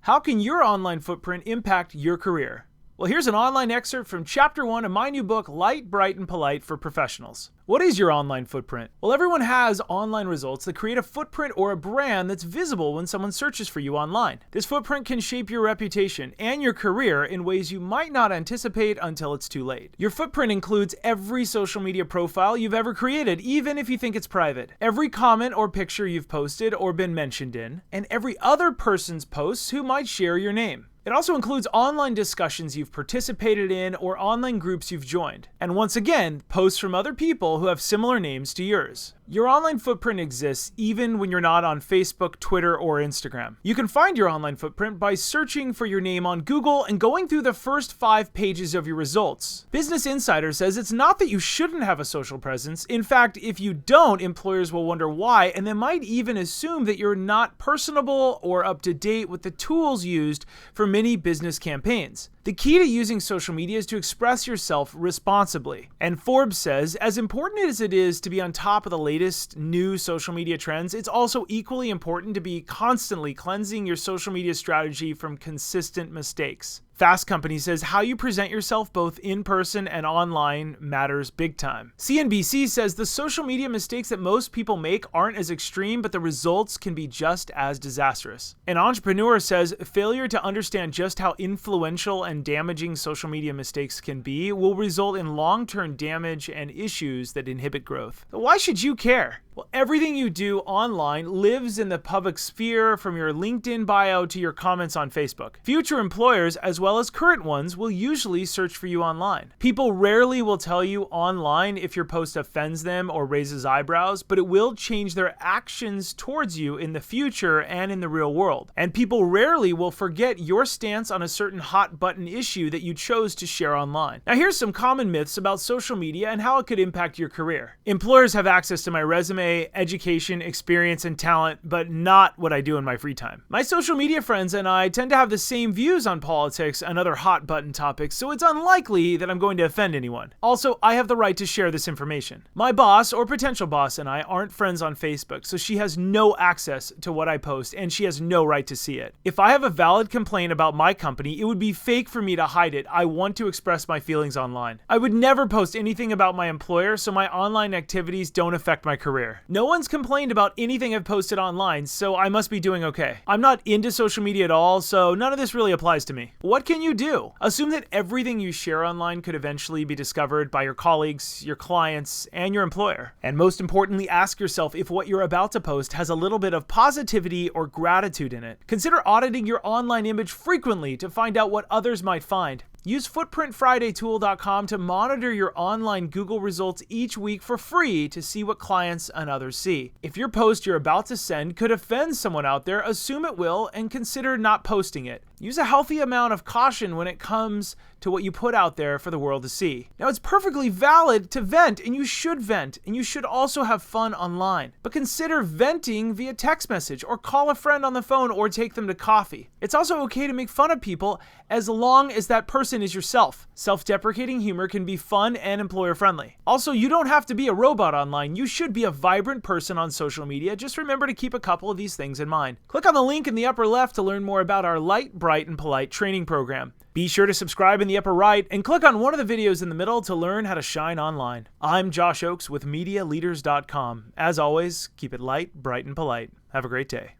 How can your online footprint impact your career? Well, here's an online excerpt from Chapter 1 of my new book, Light, Bright, and Polite for Professionals. What is your online footprint? Well, everyone has online results that create a footprint or a brand that's visible when someone searches for you online. This footprint can shape your reputation and your career in ways you might not anticipate until it's too late. Your footprint includes every social media profile you've ever created, even if you think it's private, every comment or picture you've posted or been mentioned in, and every other person's posts who might share your name. It also includes online discussions you've participated in or online groups you've joined. And once again, posts from other people who have similar names to yours. Your online footprint exists even when you're not on Facebook, Twitter, or Instagram. You can find your online footprint by searching for your name on Google and going through the first 5 pages of your results. Business Insider says it's not that you shouldn't have a social presence. In fact, if you don't, employers will wonder why, and they might even assume that you're not personable or up to date with the tools used for many business campaigns. The key to using social media is to express yourself responsibly. And Forbes says, as important as it is to be on top of the latest new social media trends, it's also equally important to be constantly cleansing your social media strategy from consistent mistakes. Fast Company says how you present yourself both in person and online matters big time. CNBC says the social media mistakes that most people make aren't as extreme, but the results can be just as disastrous. An Entrepreneur says failure to understand just how influential and damaging social media mistakes can be will result in long-term damage and issues that inhibit growth. But why should you care? Well, everything you do online lives in the public sphere, from your LinkedIn bio to your comments on Facebook. Future employers, as well as current ones, will usually search for you online. People rarely will tell you online if your post offends them or raises eyebrows, but it will change their actions towards you in the future and in the real world. And people rarely will forget your stance on a certain hot button issue that you chose to share online. Now, here's some common myths about social media and how it could impact your career. Employers have access to my resume, education, experience, and talent, but not what I do in my free time. My social media friends and I tend to have the same views on politics and other hot button topics, so it's unlikely that I'm going to offend anyone. Also, I have the right to share this information. My boss or potential boss and I aren't friends on Facebook, so she has no access to what I post and she has no right to see it. If I have a valid complaint about my company, it would be fake for me to hide it. I want to express my feelings online. I would never post anything about my employer, so my online activities don't affect my career. No one's complained about anything I've posted online, so I must be doing okay. I'm not into social media at all, so none of this really applies to me. What can you do? Assume that everything you share online could eventually be discovered by your colleagues, your clients, and your employer. And most importantly, ask yourself if what you're about to post has a little bit of positivity or gratitude in it. Consider auditing your online image frequently to find out what others might find. Use FootprintFridayTool.com to monitor your online Google results each week for free to see what clients and others see. If your post you're about to send could offend someone out there, assume it will and consider not posting it. Use a healthy amount of caution when it comes to what you put out there for the world to see. Now, it's perfectly valid to vent, and you should also have fun online. But consider venting via text message, or call a friend on the phone, or take them to coffee. It's also okay to make fun of people as long as that person is yourself. Self-deprecating humor can be fun and employer-friendly. Also, you don't have to be a robot online. You should be a vibrant person on social media. Just remember to keep a couple of these things in mind. Click on the link in the upper left to learn more about our Light, Bright, and Polite training program. Be sure to subscribe in the upper right and click on one of the videos in the middle to learn how to shine online. I'm Josh Oakes with MediaLeaders.com. As always, keep it light, bright, and polite. Have a great day.